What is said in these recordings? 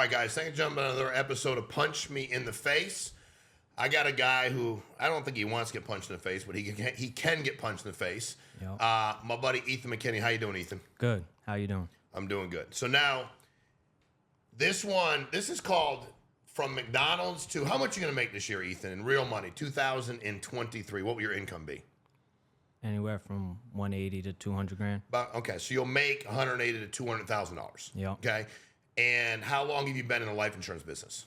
right, guys, thanks for jumping on another episode of Punch Me in the Face. I got a guy who, I don't think he wants to get punched in the face, but he can get punched in the face. Yep. My buddy Ethan McKinney. How you doing, Ethan? Good. How you doing? I'm doing good. So now, this is called From McDonald's to, how much are you going to make this year, Ethan, in real money? 2023. What will your income be? Anywhere from 180 to 200 grand. Okay, so you'll make 180 to $200,000. Yeah. Okay. And how long have you been in the life insurance business?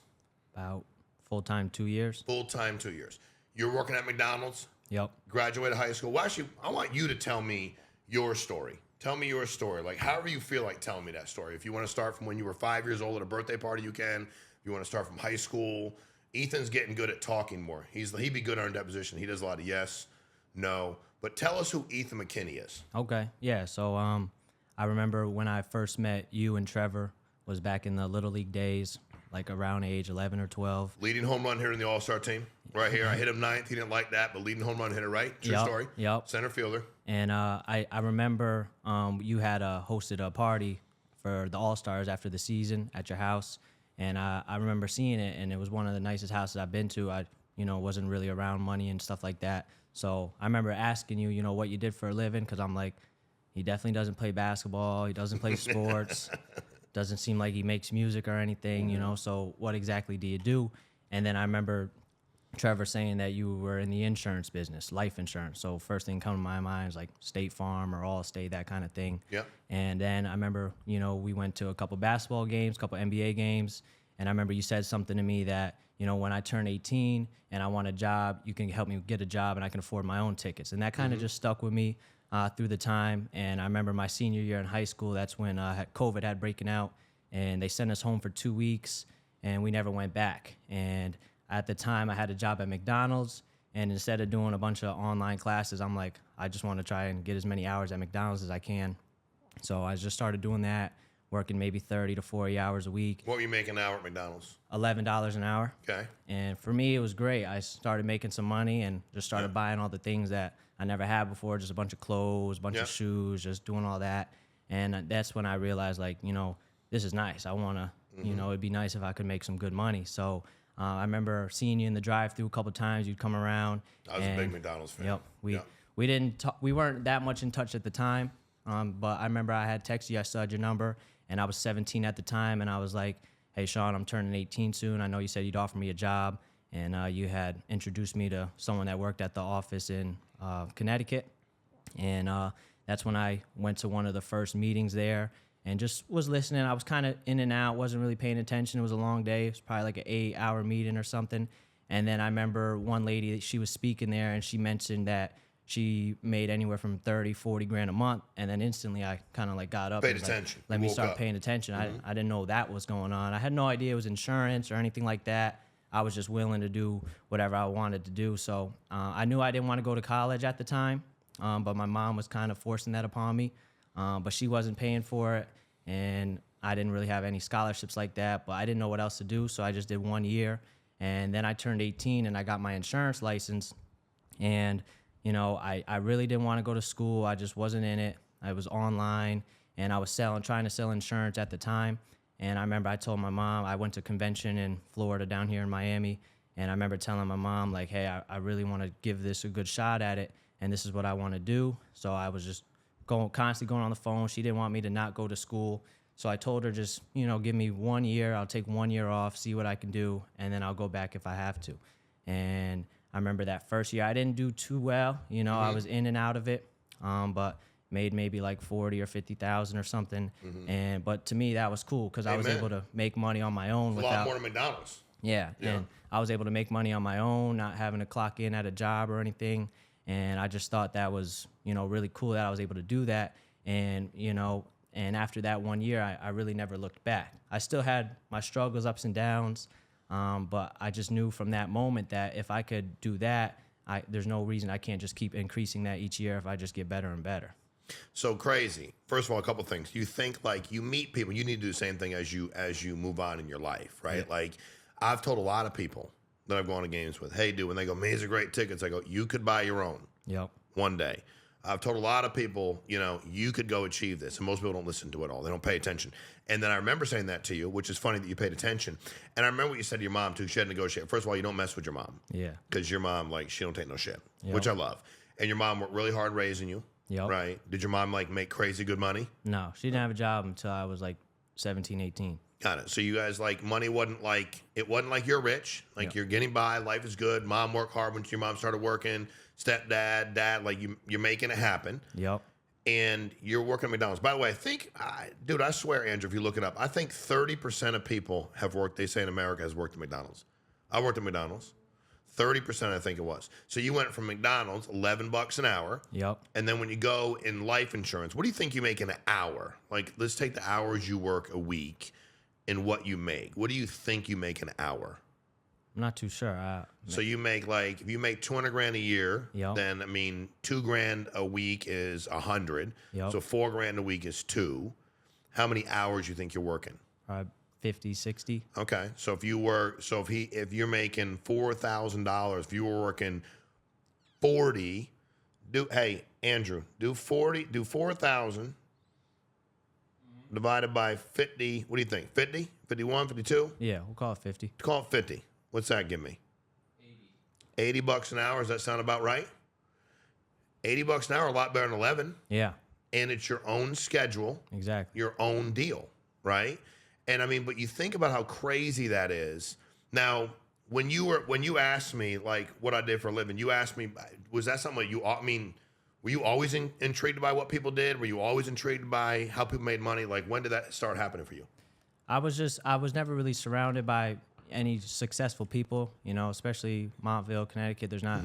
About full-time 2 years. Full-time 2 years. You're working at McDonald's? Yep. Graduated high school. Well, actually, I want you to tell me your story. Tell me your story. Like, however you feel like telling me that story. If you want to start from when you were 5 years old at a birthday party, you can. If you want to start from high school. Ethan's getting good at talking more. He'd be good on deposition. He does a lot of yes, no. But tell us who Ethan McKinney is. Okay. Yeah. So I remember when I first met you and Trevor was back in the Little League days, like around age 11 or 12. Leading home run hitter in the All-Star team. Right here. I hit him ninth. He didn't like that, but leading home run hitter, right? True story. Yep. Center fielder. And I remember you had hosted a party for the All-Stars after the season at your house. And I remember seeing it, and it was one of the nicest houses I've been to. I wasn't really around money and stuff like that. So I remember asking you, what you did for a living, because I'm like, he definitely doesn't play basketball. He doesn't play sports. Doesn't seem like he makes music or anything, So what exactly do you do? And then I remember Trevor saying that you were in the insurance business, life insurance. So first thing come to my mind is like State Farm or Allstate, that kind of thing. Yep. And then I remember, we went to a couple basketball games, a couple NBA games. And I remember you said something to me that, when I turn 18 and I want a job, you can help me get a job and I can afford my own tickets. And that kind of just stuck with me through the time. And I remember my senior year in high school, that's when COVID had breaking out. And they sent us home for 2 weeks and we never went back. And at the time, I had a job at McDonald's. And instead of doing a bunch of online classes, I'm like, I just want to try and get as many hours at McDonald's as I can. So I just started doing that, working maybe 30 to 40 hours a week. What were you making an hour at McDonald's? $11 an hour. Okay. And for me, it was great. I started making some money and just started buying all the things that I never had before, just a bunch of clothes, a bunch of shoes, just doing all that. And that's when I realized, like, this is nice. I want to, it'd be nice if I could make some good money. So I remember seeing you in the drive-thru a couple of times. You'd come around. I was a big McDonald's fan. Yep. We weren't that much in touch at the time. But I remember I had texted you. I still had your number. And I was 17 at the time. And I was like, hey, Sean, I'm turning 18 soon. I know you said you'd offer me a job. And you had introduced me to someone that worked at the office in Connecticut. And that's when I went to one of the first meetings there and just was listening. I was kind of in and out, wasn't really paying attention. It was a long day. It was probably like an 8-hour meeting or something. And then I remember one lady, she was speaking there, and she mentioned that she made anywhere from 30, 40 grand a month. And then instantly I kind of like got up. Paid attention. Let me start paying attention. I didn't know that was going on. I had no idea it was insurance or anything like that. I was just willing to do whatever I wanted to do. So I knew I didn't want to go to college at the time, but my mom was kind of forcing that upon me. But she wasn't paying for it, and I didn't really have any scholarships like that, but I didn't know what else to do, so I just did 1 year. And then I turned 18, and I got my insurance license. And, I really didn't want to go to school. I just wasn't in it. I was online, and I was trying to sell insurance at the time. And I remember I told my mom, I went to a convention in Florida down here in Miami, and I remember telling my mom, like, hey, I really want to give this a good shot at it, and this is what I want to do. So I was just constantly going on the phone. She didn't want me to not go to school. So I told her, just, give me 1 year. I'll take 1 year off, see what I can do, and then I'll go back if I have to. And I remember that first year, I didn't do too well. I was in and out of it, but made maybe like 40 or 50,000 or something. But to me, that was cool because I was able to make money on my own. A lot more than McDonald's. Yeah, and I was able to make money on my own, not having to clock in at a job or anything. And I just thought that was, really cool that I was able to do that. And, and after that 1 year, I really never looked back. I still had my struggles, ups and downs, but I just knew from that moment that if I could do that, there's no reason I can't just keep increasing that each year if I just get better and better. So crazy. First of all, a couple things. You think like you meet people, you need to do the same thing as you move on in your life, right? Yeah. Like I've told a lot of people that I've gone to games with, hey, dude, when they go, man, these are great tickets, I go, you could buy your own. Yep. One day. I've told a lot of people, you could go achieve this. And most people don't listen to it all. They don't pay attention. And then I remember saying that to you, which is funny that you paid attention. And I remember what you said to your mom, too. She had to negotiate. First of all, you don't mess with your mom. Yeah. Because your mom, she don't take no shit, Yep. which I love. And your mom worked really hard raising you. Yep. Right? Did your mom, make crazy good money? No, she didn't have a job until I was 17, 18. Got it. So you guys, money wasn't it wasn't like you're rich. Yep. You're getting by. Life is good. Mom worked hard when your mom started working. Stepdad, dad, you're making it happen. Yep. And you're working at McDonald's. By the way, I swear, Andrew, if you look it up, I think 30% of people have worked, they say in America, has worked at McDonald's. I worked at McDonald's. 30%, I think it was. So you went from McDonald's, $11 an hour. Yep. And then when you go in life insurance, what do you think you make in an hour? Let's take the hours you work a week and what you make. What do you think you make an hour? I'm not too sure. So you make if you make $200,000 a year, Yep. then $2,000 a week is 100. Yep. So $4,000 a week is 2. How many hours you think you're working? Probably 50, 60. Okay. So if you're making $4,000, if you were working 40, Andrew, do 4,000 divided by 50. What do you think? 50? 51, 52? Yeah, we'll call it 50. Call it 50. What's that give me? 80 bucks an hour. Does that sound about right? 80 bucks an hour, a lot better than 11. Yeah, And it's your own schedule, exactly. your own deal, right? And but you think about how crazy that is. Now, when you asked me what I did for a living, you asked me, was that something were you always intrigued by what people did? Were you always intrigued by how people made money? When did that start happening for you? I was never really surrounded by any successful people, especially Montville, Connecticut. There's not,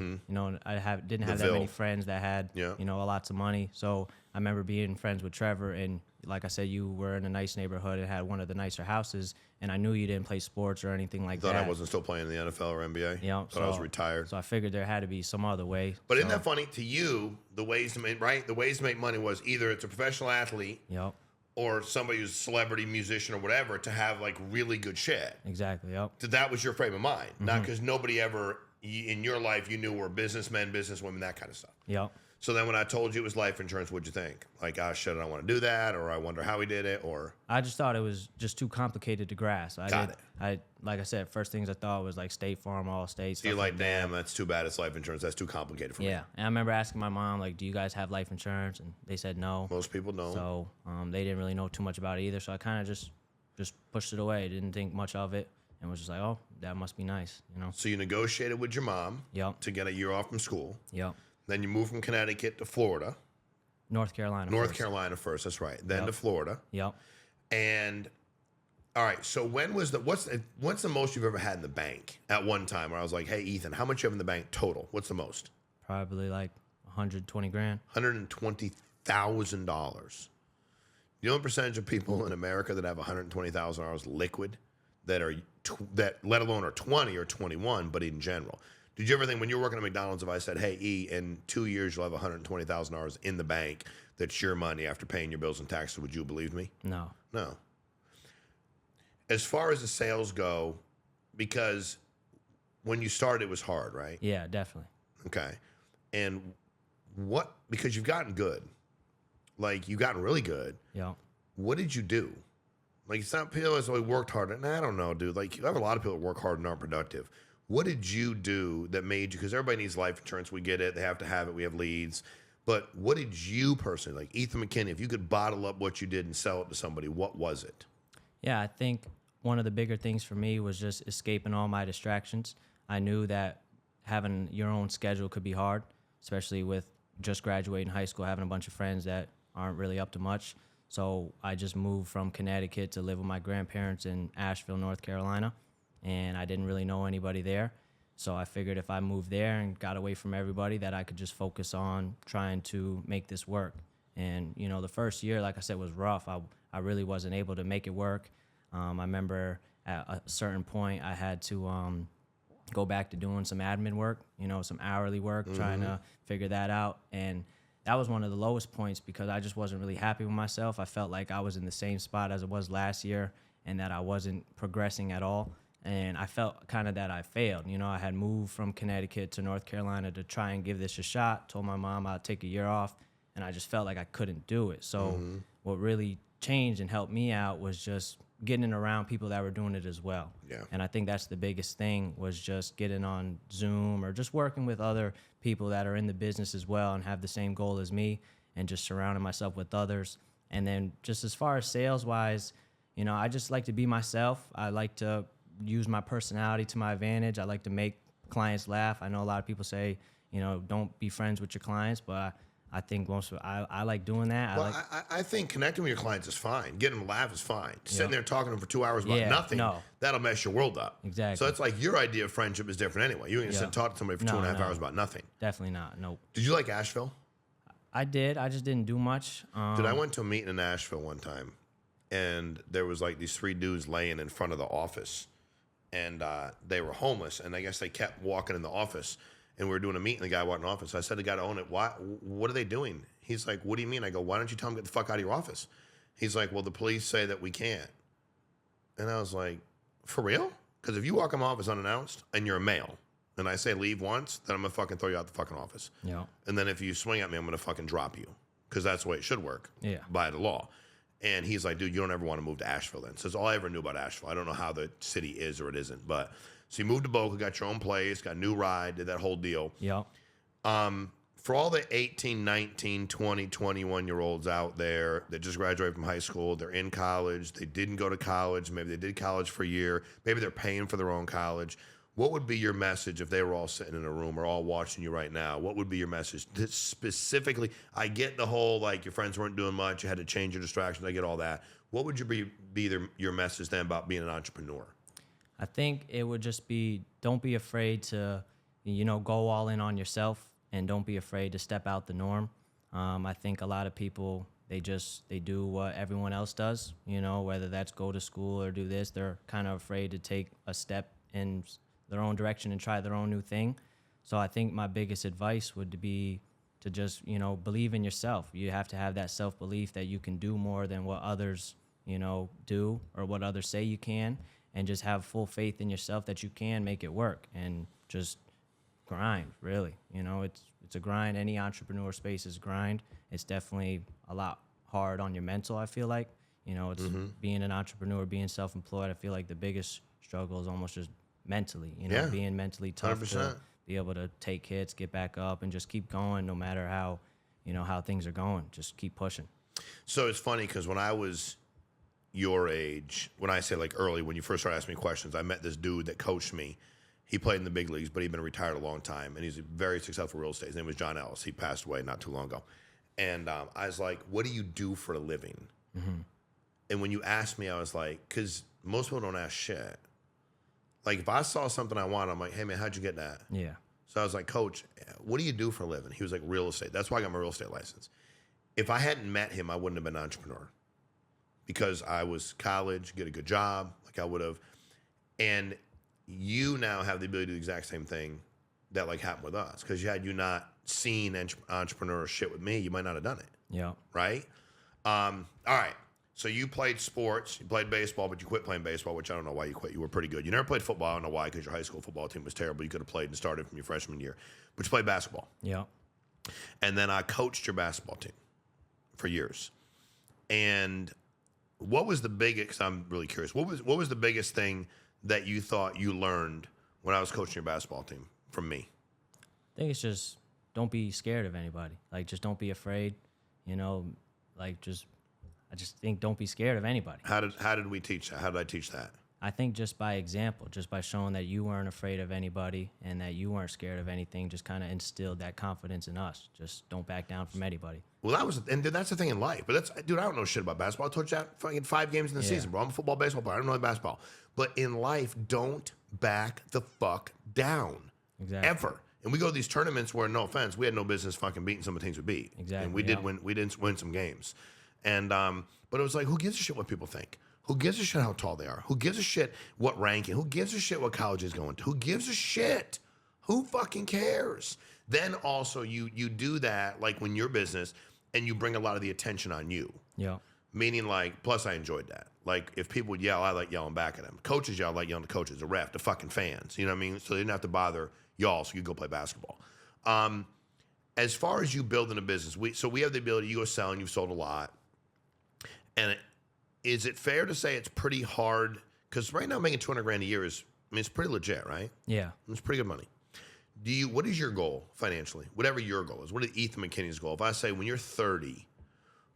I didn't have that many friends that had, lots of money. So I remember being friends with Trevor, and like I said, you were in a nice neighborhood and had one of the nicer houses, and I knew you didn't play sports or anything like that. Thought I wasn't still playing in the NFL or NBA. Thought I was retired. So I figured there had to be some other way. But isn't that funny to you? The ways to make money was either it's a professional athlete, Yep. or somebody who's a celebrity, musician, or whatever, to have really good shit. Exactly. Yep. That was your frame of mind, not because nobody ever in your life you knew were businessmen, businesswomen, that kind of stuff. Yep. So then when I told you it was life insurance, what'd you think? Shit, I don't want to do that, or I wonder how he did it, or I just thought it was just too complicated to grasp. Got it. Like I said, first things I thought was State Farm, Allstate. so you're damn, that's too bad. It's life insurance. That's too complicated for me. Yeah, and I remember asking my mom, do you guys have life insurance? And they said no. Most people don't. So they didn't really know too much about it either. So I kind of just pushed it away. Didn't think much of it, and was just oh, that must be nice, So you negotiated with your mom Yep. to get a year off from school. Yep. Then you moved from Connecticut to Florida. North Carolina. North first. Carolina first, that's right. Then Yep. to Florida. Yep. And all right, so what's the most you've ever had in the bank at one time where I was like, hey, Ethan, how much you have in the bank total? What's the most? Probably 120 grand. $120,000. You know the percentage of people in America that have $120,000 liquid that let alone are 20 or 21, but in general. Did you ever think when you were working at McDonald's, if I said, hey, E, in 2 years you'll have $120,000 in the bank that's your money after paying your bills and taxes, would you believe me? No. No. As far as the sales go, because when you started, it was hard, right? Yeah, definitely. Okay. And because you've gotten good, you've gotten really good. Yep. What did you do? It's not people as we worked hard. And I don't know, dude. You have a lot of people that work hard and aren't productive. What did you do that made you, because everybody needs life insurance. We get it. They have to have it. We have leads. But what did you personally, Ethan McKinney, if you could bottle up what you did and sell it to somebody, what was it? Yeah, I think one of the bigger things for me was just escaping all my distractions. I knew that having your own schedule could be hard, especially with just graduating high school, having a bunch of friends that aren't really up to much. So I just moved from Connecticut to live with my grandparents in Asheville, North Carolina, and I didn't really know anybody there. So I figured if I moved there and got away from everybody, that I could just focus on trying to make this work. And, the first year, like I said, was rough. I really wasn't able to make it work. I remember at a certain point I had to go back to doing some admin work, some hourly work, trying to figure that out. And that was one of the lowest points because I just wasn't really happy with myself. I felt like I was in the same spot as I was last year and that I wasn't progressing at all. And I felt kind of that I failed. I had moved from Connecticut to North Carolina to try and give this a shot. Told my mom I'd take a year off. and I just felt like I couldn't do it. So what really changed and helped me out was just getting around people that were doing it as well. Yeah. And I think that's the biggest thing, was just getting on Zoom or just working with other people that are in the business as well and have the same goal as me, and just surrounding myself with others. And then just as far as sales wise, you know, I just like to be myself. I like to use my personality to my advantage. I like to make clients laugh. I know a lot of people say, you know, don't be friends with your clients, but I think I like doing that. Well, I think connecting with your clients is fine. Getting them to laugh is fine. Sitting there talking to them for 2 hours about nothing, that'll mess your world up. Exactly. So it's like your idea of friendship is different anyway. You ain't gonna sit and talk to somebody for 2.5 hours about nothing. Definitely not. Nope. Did you like Asheville? I did. I just didn't do much. Dude, I went to a meeting in Nashville one time, and there was like these 3 dudes laying in front of the office, and they were homeless, and I guess they kept walking in the office, and we were doing a meeting, the guy walked in the office. I said to the guy to own it, what are they doing? He's like, what do you mean? I go, why don't you tell them to get the fuck out of your office? He's like, well, the police say that we can't. And I was like, for real? Because if you walk in my office unannounced and you're a male, and I say leave once, then I'm going to fucking throw you out the fucking office. Yeah. And then if you swing at me, I'm going to fucking drop you. Because that's the way it should work by the law. And he's like, dude, you don't ever want to move to Asheville then. So that's all I ever knew about Asheville. I don't know how the city is or it isn't. But so you moved to Boca, got your own place, got a new ride, did that whole deal. Yeah. For all the 18, 19, 20, 21-year-olds out there that just graduated from high school, they're in college, they didn't go to college, maybe they did college for a year, maybe they're paying for their own college. What would be your message if they were all sitting in a room or all watching you right now? What would be your message? Specifically, I get the whole, like, your friends weren't doing much, you had to change your distractions, I get all that. What would be your message then about being an entrepreneur? I think it would just be, don't be afraid to, you know, go all in on yourself, and don't be afraid to step out the norm. I think a lot of people, they do what everyone else does, you know, whether that's go to school or do this. They're kind of afraid to take a step in their own direction and try their own new thing. So I think my biggest advice would be to just, you know, believe in yourself. You have to have that self-belief that you can do more than what others, you know, do or what others say you can, and just have full faith in yourself that you can make it work, and just grind, really. You know, it's a grind. Any entrepreneur space is grind. It's definitely a lot hard on your mental, I feel like. You know, it's being an entrepreneur, being self-employed, I feel like the biggest struggle is almost just mentally, you know, being mentally tough 100%. to be able to take hits, get back up, and just keep going no matter how, you know, how things are going. Just keep pushing. So it's funny because when I was your age, when I say like early, when you first started asking me questions, I met this dude that coached me. He played in the big leagues, but he'd been retired a long time, and he's a very successful real estate. His name was John Ellis. He passed away not too long ago. And I was like, what do you do for a living? And when you asked me, I was like, because most people don't ask shit. Like, if I saw something I wanted, I'm like, hey, man, how'd you get that? Yeah. So I was like, Coach, what do you do for a living? He was like, real estate. That's why I got my real estate license. If I hadn't met him, I wouldn't have been an entrepreneur, because I was college, get a good job, like I would have. And you now have the ability to do the exact same thing that like happened with us, because had you not seen entrepreneurial shit with me, you might not have done it. Yeah. Right? All right. So you played sports, you played baseball, but you quit playing baseball, which I don't know why you quit. You were pretty good. You never played football. I don't know why, because your high school football team was terrible. You could have played and started from your freshman year. But you played basketball. Yeah. And then I coached your basketball team for years. And what was the biggest, because I'm really curious, what was the biggest thing that you thought you learned when I was coaching your basketball team from me? I think it's just, don't be scared of anybody. Like, just don't be afraid, you know, like I just think don't be scared of anybody. How did we teach that? How did I teach that? I think just by example, just by showing that you weren't afraid of anybody and that you weren't scared of anything, just kind of instilled that confidence in us. Just don't back down from anybody. Well, and that's the thing in life. But dude, I don't know shit about basketball. I told you that fucking 5 games in the season, bro. I'm a football, baseball player. I don't know basketball. But in life, don't back the fuck down. Exactly. Ever. And we go to these tournaments where, no offense, we had no business fucking beating some of the teams we beat. Exactly. And we did win some games. And but it was like, who gives a shit what people think? Who gives a shit how tall they are? Who gives a shit what ranking? Who gives a shit what college is going to? Who gives a shit? Who fucking cares? Then also you do that like when you're business and you bring a lot of the attention on you. Yeah. Meaning like, plus I enjoyed that. Like if people would yell, I like yelling back at them. Coaches yell, I like yelling at coaches, the ref, the fucking fans. You know what I mean? So they didn't have to bother y'all so you could go play basketball. And as far as you building a business, we have the ability, you go sell and you've sold a lot. And is it fair to say it's pretty hard? Because right now making 200 grand a year is, I mean, it's pretty legit, right? Yeah. It's pretty good money. What is your goal financially? Whatever your goal is. What is Ethan McKinney's goal? If I say when you're 30,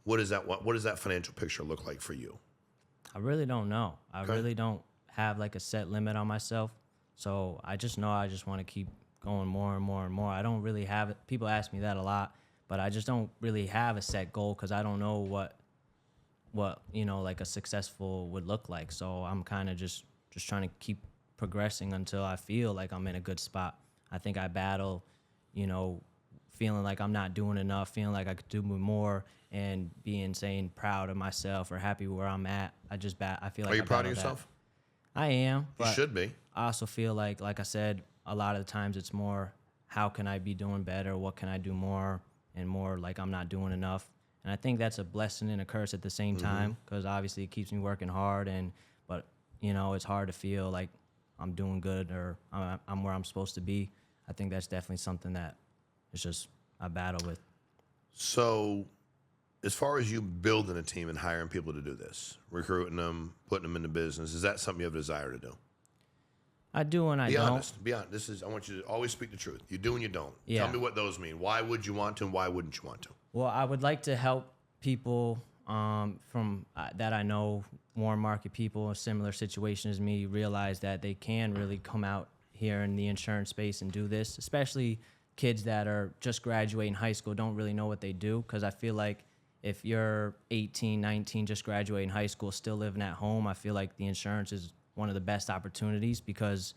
what does that financial picture look like for you? I really don't know. I really don't have like a set limit on myself. So I just know I just want to keep going more and more and more. I don't really have it. People ask me that a lot, but I just don't really have a set goal because I don't know what like a successful would look like. So I'm kind of just trying to keep progressing until I feel like I'm in a good spot. I think I battle, feeling like I'm not doing enough, feeling like I could do more, and saying proud of myself or happy where I'm at. I feel like. Are you proud of yourself? I am. You should be. I also feel like I said, a lot of the times it's more, how can I be doing better? What can I do more? And more like I'm not doing enough. And I think that's a blessing and a curse at the same time, because obviously it keeps me working hard. But it's hard to feel like I'm doing good or I'm where I'm supposed to be. I think that's definitely something that it's just I battle with. So, as far as you building a team and hiring people to do this, recruiting them, putting them into business, is that something you have a desire to do? I do and I don't. Be honest. I want you to always speak the truth. You do and you don't. Yeah. Tell me what those mean. Why would you want to and why wouldn't you want to? Well, I would like to help people from that I know, warm market people in similar situation as me, realize that they can really come out here in the insurance space and do this, especially kids that are just graduating high school, don't really know what they do. Because I feel like if you're 18, 19, just graduating high school, still living at home, I feel like the insurance is one of the best opportunities because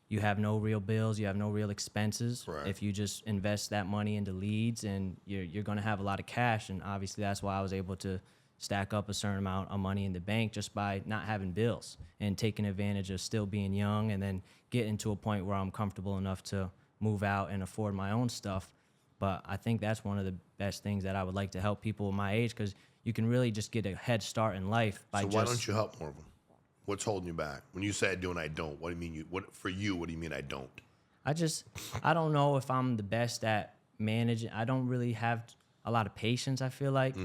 you have no real bills, you have no real expenses. Right. If you just invest that money into leads, and you're going to have a lot of cash. And obviously that's why I was able to stack up a certain amount of money in the bank just by not having bills and taking advantage of still being young, and then getting to a point where I'm comfortable enough to move out and afford my own stuff. But I think that's one of the best things that I would like to help people my age, because you can really just get a head start in life by why don't you help more of them? What's holding you back? When you say I do and I don't, what do you mean? What do you mean I don't? I don't know if I'm the best at managing. I don't really have a lot of patience, I feel like.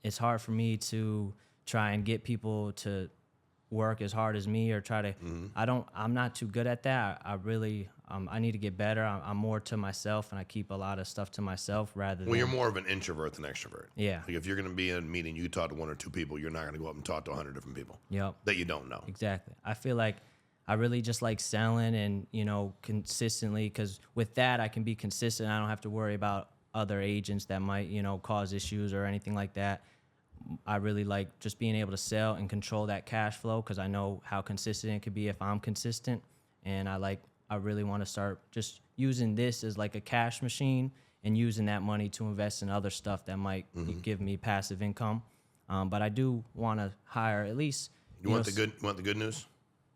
It's hard for me to try and get people to work as hard as me or try to, I'm not too good at that. I need to get better. I'm more to myself, and I keep a lot of stuff to myself rather than. Well, you're more of an introvert than extrovert. Yeah. Like if you're going to be in a meeting, you talk to one or two people, you're not going to go up and talk to 100 different people. Yep. That you don't know. Exactly. I feel like I really just like selling and, consistently, because with that, I can be consistent. I don't have to worry about other agents that might, cause issues or anything like that. I really like just being able to sell and control that cash flow, because I know how consistent it could be if I'm consistent. And I really want to start just using this as like a cash machine and using that money to invest in other stuff that might give me passive income. But I do want to hire at least. You want the good news?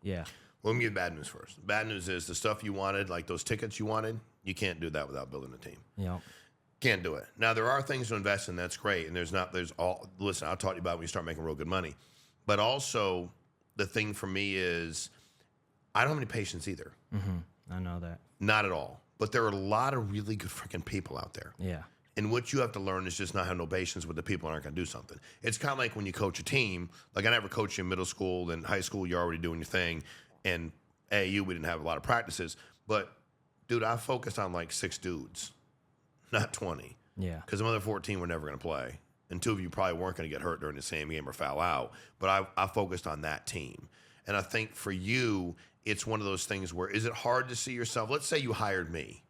Yeah. Well, let me give you the bad news first. The bad news is the stuff you wanted, like those tickets you wanted, you can't do that without building a team. Yeah. Can't do it. Now, there are things to invest in. That's great. And listen, I'll talk to you about when you start making real good money. But also, the thing for me is I don't have any patience either. I know that. Not at all. But there are a lot of really good freaking people out there. Yeah. And what you have to learn is just not have no patience with the people that aren't going to do something. It's kind of like when you coach a team. Like I never coached you in middle school. And high school, you're already doing your thing. And AAU, we didn't have a lot of practices. But, dude, I focused on like 6 dudes. Not 20. Yeah. Because the other 14 were never going to play. And 2 of you probably weren't going to get hurt during the same game or foul out. But I focused on that team. And I think for you, it's one of those things where, is it hard to see yourself? Let's say you hired me.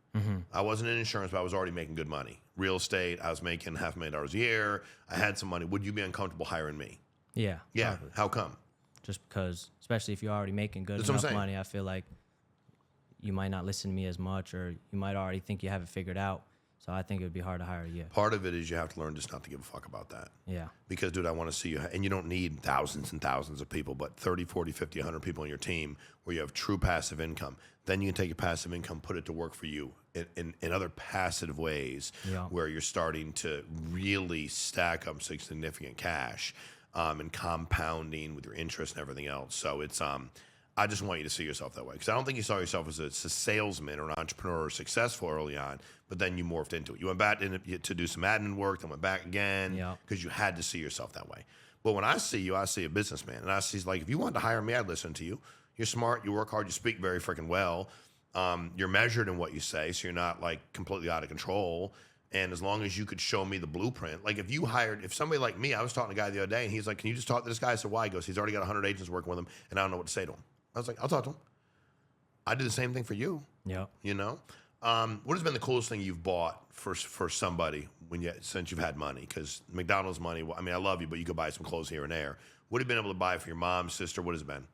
I wasn't in insurance, but I was already making good money. Real estate, I was making $500,000 a year. I had some money. Would you be uncomfortable hiring me? Yeah. Yeah. Probably. How come? Just because, especially if you're already making good That's enough money, I feel like you might not listen to me as much, or you might already think you have it figured out. So I think it would be hard to hire you. Part of it is you have to learn just not to give a fuck about that. Yeah. Because, dude, I want to see you. And you don't need thousands and thousands of people, but 30, 40, 50, 100 people on your team where you have true passive income. Then you can take your passive income, put it to work for you in other passive ways where you're starting to really stack up significant cash and compounding with your interest and everything else. So it's I just want you to see yourself that way. Because I don't think you saw yourself as a salesman or an entrepreneur or successful early on, but then you morphed into it. You went back to do some admin work, then went back again because you had to see yourself that way. But when I see you, I see a businessman. And I see, like, if you wanted to hire me, I'd listen to you. You're smart. You work hard. You speak very freaking well. You're measured in what you say, so you're not, like, completely out of control. And as long as you could show me the blueprint, like if somebody like me, I was talking to a guy the other day, and he's like, can you just talk to this guy? I said, why? He goes, he's already got 100 agents working with him, and I don't know what to say to him. I was like, I'll talk to him. I did the same thing for you. Yeah. You know? What has been the coolest thing you've bought for somebody since you've had money? Because McDonald's money, I mean, I love you, but you could buy some clothes here and there. What have you been able to buy for your mom, sister? What has it been?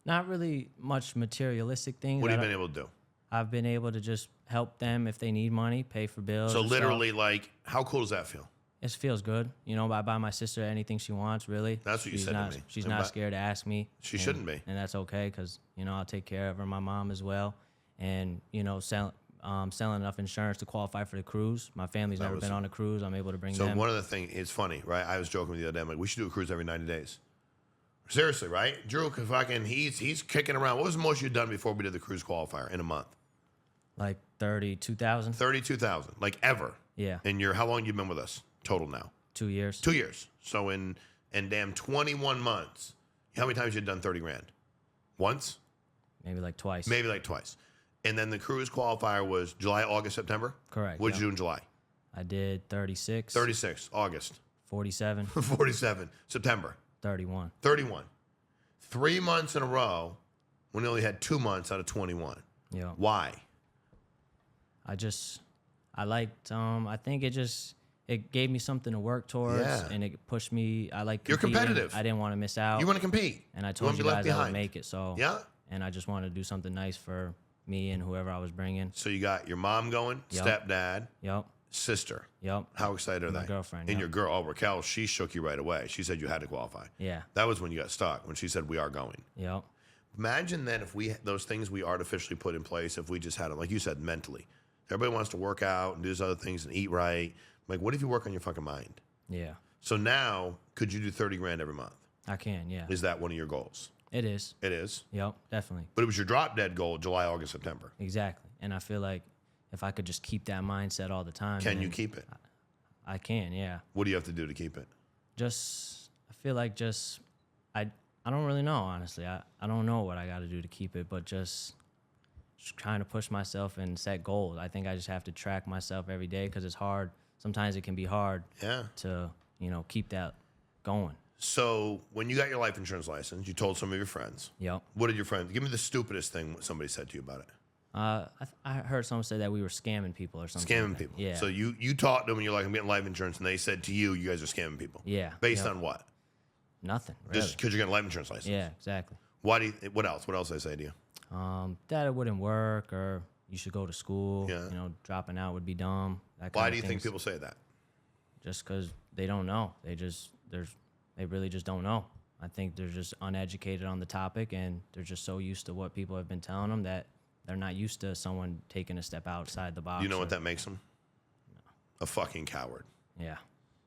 Not really much materialistic things. What have you been able to do? I've been able to just help them if they need money, pay for bills. So literally, like, how cool does that feel? It feels good. You know, I buy my sister anything she wants, really. That's what you said to me. She's not scared to ask me. She shouldn't be. And that's okay because, you know, I'll take care of her, my mom as well. And, you know, selling enough insurance to qualify for the cruise. My family's never been on a cruise. I'm able to bring them. So one of the things, it's funny, right? I was joking with you the other day. I'm like, we should do a cruise every 90 days. Seriously, right? Drew, he's kicking around. What was the most you'd done before we did the cruise qualifier in a month? Like 32,000. 32,000, like ever. Yeah. And how long you been with us total now? 2 years. 2 years. So in damn 21 months, how many times you done 30 grand? Once? Maybe like twice. Maybe like twice. And then the cruise qualifier was July, August, September? Correct. What did you do in July? I did 36. 36. August. 47. 47. September. 31. 31. 3 months in a row when you only had 2 months out of 21. Yeah. Why? I liked, I think it gave me something to work towards, and it pushed me. I like competing. You're competitive. I didn't want to miss out. You want to compete. And I told you guys I would make it. So yeah. And I just wanted to do something nice for me and whoever I was bringing. So you got your mom going, stepdad, sister. Yep. How excited are they? My girlfriend. And your girl, Raquel, she shook you right away. She said you had to qualify. Yeah. That was when you got stuck, when she said we are going. Yep. Imagine then if those things we artificially put in place, if we just had them, like you said, mentally. Everybody wants to work out and do these other things and eat right. Like, what if you work on your fucking mind? Yeah. So now, could you do 30 grand every month? I can, yeah. Is that one of your goals? It is. It is? Yep, definitely. But it was your drop dead goal, July, August, September. Exactly. And I feel like if I could just keep that mindset all the time. Can you keep it? I can, yeah. What do you have to do to keep it? I feel like I don't really know, honestly. I don't know what I got to do to keep it, but just trying to push myself and set goals. I think I just have to track myself every day because it's hard. Sometimes it can be hard to, keep that going. So when you got your life insurance license, you told some of your friends. Yep. What did your friends, give me the stupidest thing somebody said to you about it. I heard someone say that we were scamming people or something. Scamming people. Yeah. So you talked to them and you're like, I'm getting life insurance, and they said to you, you guys are scamming people. Yeah. Based on what? Nothing. Really. Just because you're getting a life insurance license. Yeah, exactly. What else? What else did they say to you? That it wouldn't work, or you should go to school. Yeah. Dropping out would be dumb. Why do you think people say that? Just because they don't know. They really just don't know. I think they're just uneducated on the topic, and they're just so used to what people have been telling them that they're not used to someone taking a step outside the box. Do you know what that makes them? No. A fucking coward. Yeah.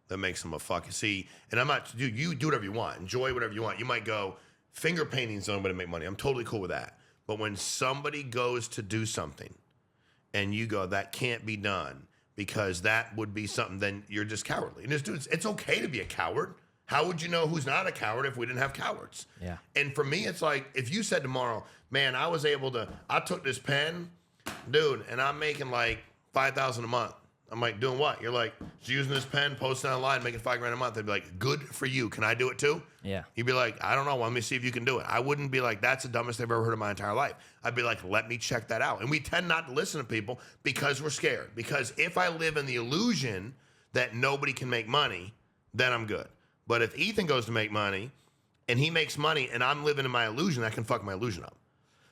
That makes them a fucking... See, and I'm not... Dude, you do whatever you want. Enjoy whatever you want. You might go, finger painting's the only way to make money. I'm totally cool with that. But when somebody goes to do something and you go, that can't be done because that would be something, then you're just cowardly. And dude, it's okay to be a coward. How would you know who's not a coward if we didn't have cowards? Yeah. And for me, it's like, if you said tomorrow, man, I took this pen, dude, and I'm making like $5,000 a month. I'm like, doing what? You're like, just using this pen, posting online, making $5 grand a month. They'd be like, good for you. Can I do it too? Yeah. You'd be like, I don't know. Let me see if you can do it. I wouldn't be like, that's the dumbest I've ever heard in my entire life. I'd be like, let me check that out. And we tend not to listen to people because we're scared. Because if I live in the illusion that nobody can make money, then I'm good. But if Ethan goes to make money and he makes money and I'm living in my illusion, I can fuck my illusion up.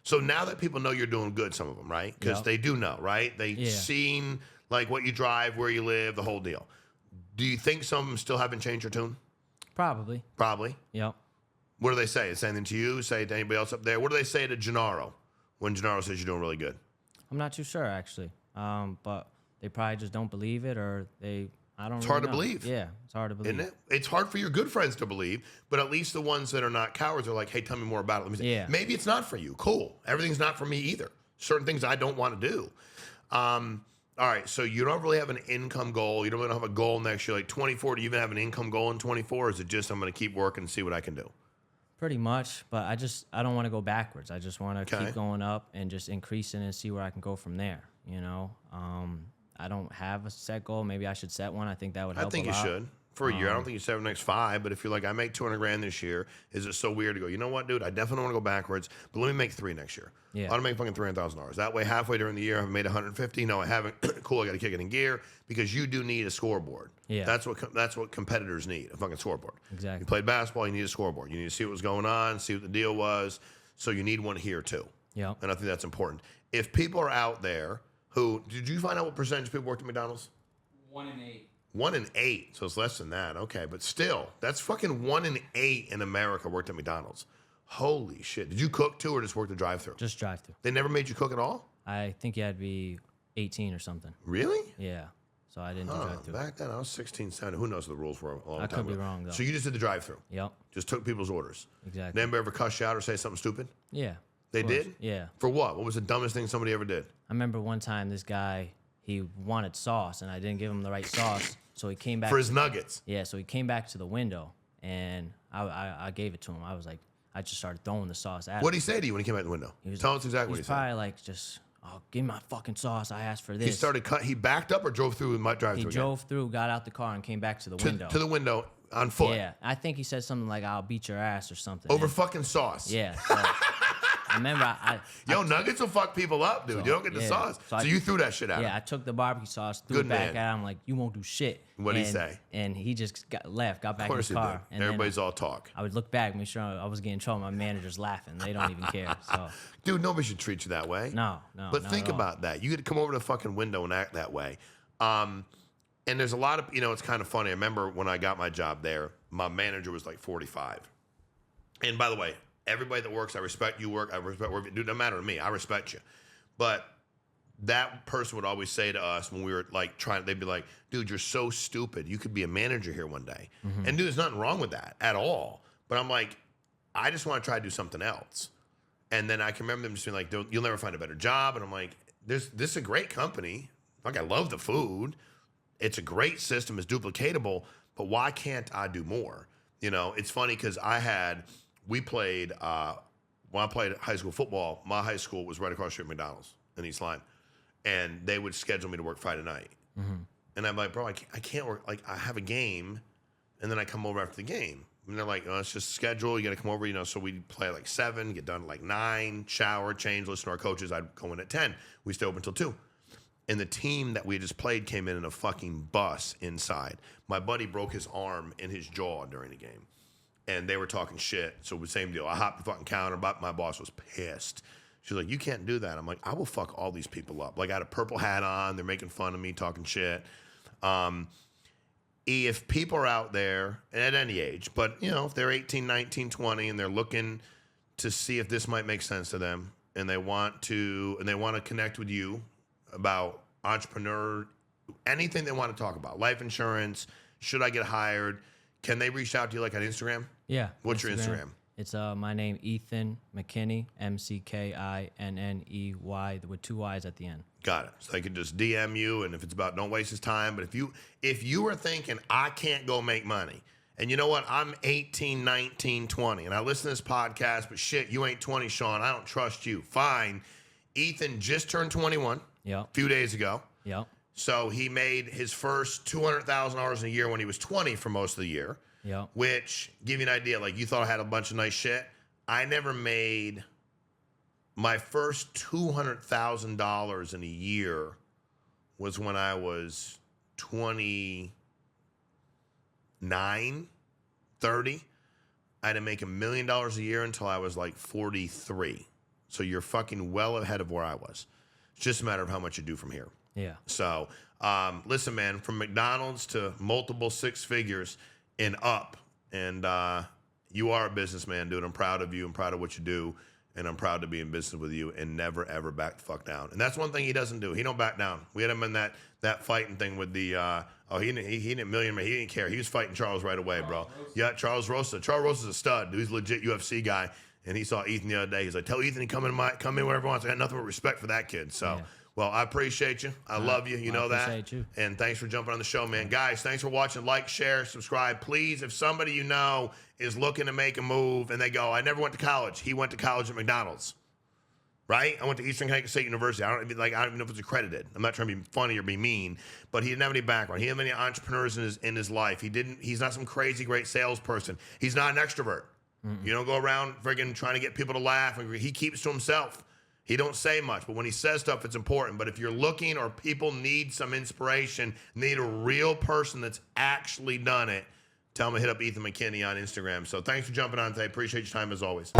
So now that people know you're doing good, some of them, right? Because they do know, right? They've seen like what you drive, where you live, the whole deal. Do you think some of them still haven't changed their tune? Probably. Probably. Yep. What do they say? Say anything to you? Say it to anybody else up there? What do they say to Gennaro when Gennaro says you're doing really good? I'm not too sure, actually. But they probably just don't believe it, or I I don't. It's really hard to know. believe. Yeah, it's hard to believe. Isn't it? It's hard for your good friends to believe, but at least the ones that are not cowards are like, hey, tell me more about it. Let me see. Yeah. Maybe it's not for you. Cool. Everything's not for me either. Certain things I don't want to do. All right, so you don't really have an income goal. You don't really have a goal next year. Like 24, do you even have an income goal in 24? Or is it just I'm going to keep working and see what I can do? Pretty much, but I don't want to go backwards. I just want to Okay. keep going up and just increasing and see where I can go from there. You know, I don't have a set goal. Maybe I should set one. I think that would help. I think you should. For a year, I don't think you set the next 5, but if you're like, I make 200 grand this year, is it so weird to go, you know what, dude, I definitely want to go backwards, but let me make 3 next year. Yeah. I want to make fucking $300,000. That way, halfway during the year, I've made 150. No, I haven't. Cool, I got to kick it in gear because you do need a scoreboard. Yeah. That's what competitors need, a fucking scoreboard. Exactly. You played basketball, you need a scoreboard. You need to see what was going on, see what the deal was. So you need one here too. Yeah. And I think that's important. If people are out there who, did you find out what percentage of people worked at McDonald's? 1 in 8. 1 in 8, so it's less than that. Okay, but still, that's fucking 1 in 8 in America worked at McDonald's. Holy shit! Did you cook too, or just work the drive-through? Just drive through. They never made you cook at all? I think you had to be 18 or something. Really? Yeah. So I didn't do drive through. Back then, I was 16, 17. Who knows what the rules were a long I time could be ago. wrong, though. So you just did the drive-through? Yep. Just took people's orders? Exactly. Did anybody ever cuss you out or say something stupid? Yeah. They of course. did? Yeah. For what? What was the dumbest thing somebody ever did? I remember one time this guy, he wanted sauce, and I didn't give him the right sauce, so he came back. For his nuggets? Yeah, so he came back to the window, and I gave it to him. I was like, I just started throwing the sauce at him. What did he say to you when he came out the window? Tell us exactly what he He's said. probably like, just, oh, give me my fucking sauce. I asked for this. He backed up or drove through my drive-through? He drove through, got out the car, and came back to the window. To the window on foot? Yeah, I think he said something like, I'll beat your ass or something. Over And- fucking sauce? Yeah. So, I remember Yo, nuggets will fuck people up, dude. So, You don't get the yeah. sauce. So So you threw that shit out. Yeah, I took the barbecue sauce, threw Good it back man. at him, like, you won't do shit. What'd he And- say? And he just left, got back Of in course his he car. did. And then Everybody's all talk. I would look back, make sure I was getting in trouble. My manager's laughing. They don't even care. So, Dude, nobody should treat you that way. no. But not think at all. about that. You get to come over to the fucking window and act that way. And there's a lot of, it's kind of funny. I remember when I got my job there, my manager was like 45. And by the way, everybody that works, I respect you work. I respect work. Dude, it doesn't matter to me. I respect you. But that person would always say to us when we were like they'd be like, dude, you're so stupid. You could be a manager here one day. And dude, there's nothing wrong with that at all. But I'm like, I just want to try to do something else. And then I can remember them just being like, you'll never find a better job. And I'm like, this is a great company. Like, I love the food. It's a great system. It's duplicatable. But why can't I do more? It's funny because we played, when I played high school football, my high school was right across the street from McDonald's in East Lyme. And they would schedule me to work Friday night. And I'm like, bro, I can't work. Like, I have a game, and then I come over after the game. And they're like, it's just schedule. You got to come over, So we'd play at like 7, get done at like 9, shower, change, listen to our coaches. I'd go in at 10. We stay open until 2. And the team that we just played came in a fucking bus inside. My buddy broke his arm and his jaw during the game. And they were talking shit. So the same deal. I hopped the fucking counter, but my boss was pissed. She's like, you can't do that. I'm like, I will fuck all these people up. Like, I had a purple hat on. They're making fun of me, talking shit. If people are out there, and at any age, but, if they're 18, 19, 20, and they're looking to see if this might make sense to them, and they want to connect with you about entrepreneur, anything they want to talk about, life insurance, should I get hired, can they reach out to you like on Instagram? Yeah. What's your Instagram? It's my name, Ethan McKinney, McKinney, with 2 Y's at the end. Got it. So they can just DM you, and if it's about don't waste his time. But if you are thinking, I can't go make money, and you know what? I'm 18, 19, 20, and I listen to this podcast, but shit, you ain't 20, Sean. I don't trust you. Fine. Ethan just turned 21 Yep. a few days ago. Yep. So he made his first $200,000 in a year when he was 20 for most of the year. Yep. Which, give you an idea, like you thought I had a bunch of nice shit. I never made my first $200,000 in a year was when I was 29, 30. I had to make $1 million a year until I was like 43. So you're fucking well ahead of where I was. It's just a matter of how much you do from here. Yeah. So, listen, man, from McDonald's to multiple 6 figures and up. And you are a businessman, dude. I'm proud of you. I'm proud of what you do. and I'm proud to be in business with you and never, ever back the fuck down. And that's one thing he doesn't do. He don't back down. We had him in that fighting thing with the, he didn't million, he didn't care. He was fighting Charles right away, bro. Yeah, Charles Rosa. Charles Rosa's a stud. He's a legit UFC guy. And he saw Ethan the other day. He's like, tell Ethan to come in wherever he wants. I got nothing but respect for that kid. So, well, I appreciate you. I love you. You know that. I appreciate you. And thanks for jumping on the show, man. Guys, thanks for watching. Like, share, subscribe. Please, if somebody you know is looking to make a move and they go, I never went to college. He went to college at McDonald's. Right? I went to Eastern Connecticut State University. I don't even know if it's accredited. I'm not trying to be funny or be mean, but he didn't have any background. He didn't have any entrepreneurs in his life. He's not some crazy great salesperson. He's not an extrovert. You don't go around friggin' trying to get people to laugh. He keeps to himself. He don't say much, but when he says stuff, it's important. But if you're looking or people need some inspiration, need a real person that's actually done it, tell them to hit up Ethan McKinney on Instagram. So thanks for jumping on today. Appreciate your time as always.